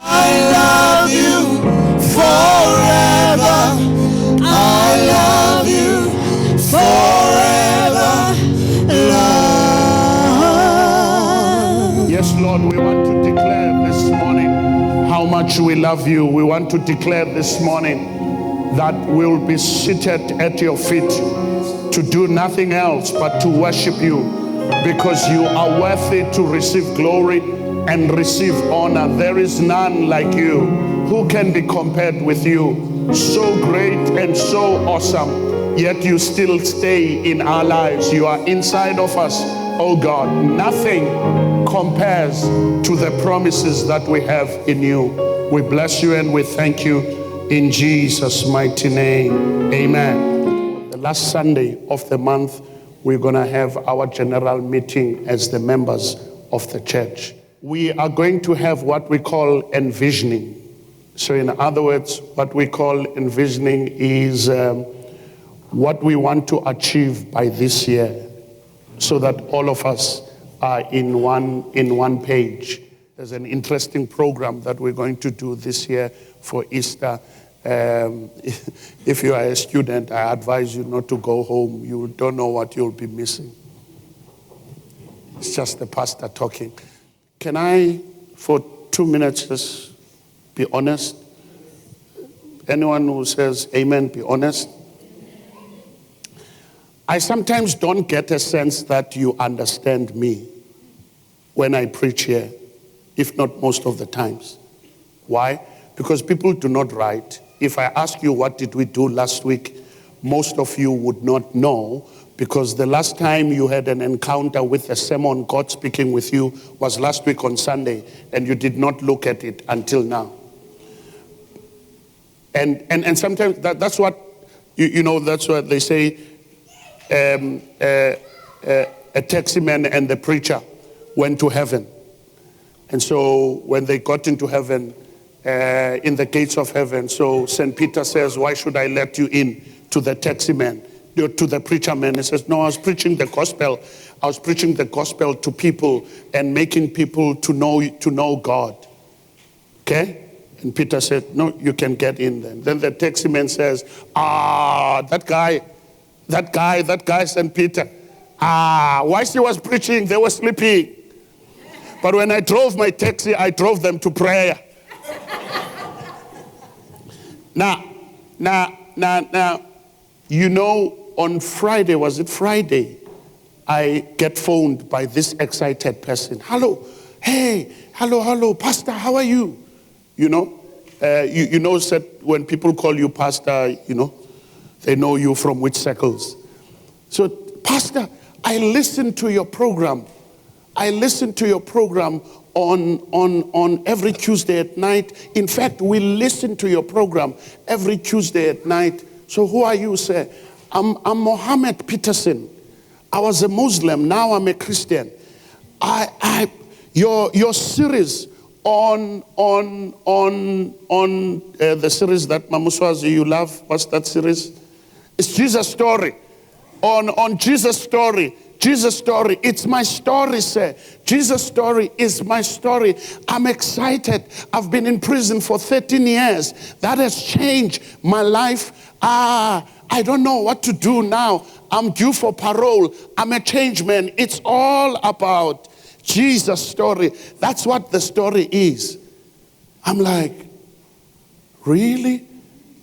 I love you forever. I love you forever, Lord. Yes, Lord, we want to declare this morning how much we love you. We want to declare this morning that we'll be seated at your feet to do nothing else but to worship you, because you are worthy to receive glory and receive honor. There is none like you. Who can be compared with you? So great and so awesome, yet you still stay in our lives. You are inside of us, oh God. Nothing compares to the promises that we have in you. We bless you and we thank you in Jesus' mighty name. Amen. The last Sunday of the month, we're going to have our general meeting as the members of the church. We are going to have what we call envisioning. So in other words, what we call envisioning is what we want to achieve by this year, so that all of us are in one page. There's an interesting program that we're going to do this year for Easter. If you are a student, I advise you not to go home. You don't know what you'll be missing. It's just the pastor talking. Can I, for 2 minutes, just be honest? Anyone who says amen, be honest. I sometimes don't get a sense that you understand me when I preach here, if not most of the times. Why? Because people do not write. If I ask you what did we do last week, most of you would not know, because the last time you had an encounter with a sermon, God speaking with you, was last week on Sunday, and you did not look at it until now. And sometimes that's what, you know, that's what they say, a taxi man and the preacher went to heaven. And so when they got into heaven, in the gates of heaven, so St. Peter says, why should I let you in to the taxi man, to the preacher man? He says, no, I was preaching the gospel. I was preaching the gospel to people and making people to know God. Okay? And Peter said, no, you can get in then. Then the taxi man says, that guy, St. Peter. Whilst he was preaching, they were sleeping. But when I drove my taxi, I drove them to prayer. Now, you know, on Friday, was it Friday? I get phoned by this excited person. Hello, hey, hello, pastor, how are you? You know, you know, said when people call you pastor, you know, they know you from which circles. So, pastor, I listened to your program. I listen to your program on every Tuesday at night. In fact, we listen to your program every Tuesday at night. So who are you, sir? I'm Mohammed Peterson. I was a Muslim, now I'm a Christian. Your series on the series that Mamuswazi you love, what's that series? It's Jesus Story. On Jesus Story. Jesus Story, it's my story, sir. Jesus Story is my story. I'm excited. I've been in prison for 13 years. That has changed my life. I don't know what to do now. I'm due for parole. I'm a changed man. It's all about Jesus Story. That's what the story is. I'm like, really?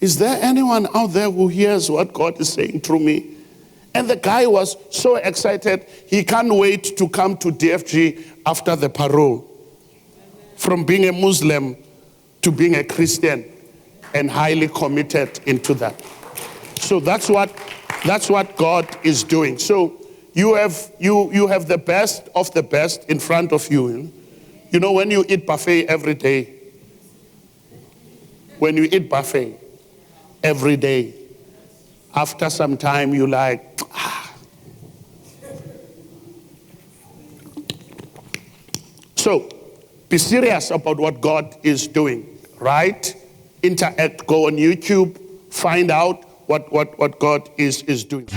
Is there anyone out there who hears what God is saying through me? And the guy was so excited, he can't wait to come to DFG after the parole. From being a Muslim to being a Christian, and highly committed into that. So that's what God is doing. So you have the best of the best in front of you. You know, when you eat buffet every day, every day, after some time you like, So be serious about what God is doing, right? Interact, go on YouTube, find out what God is doing.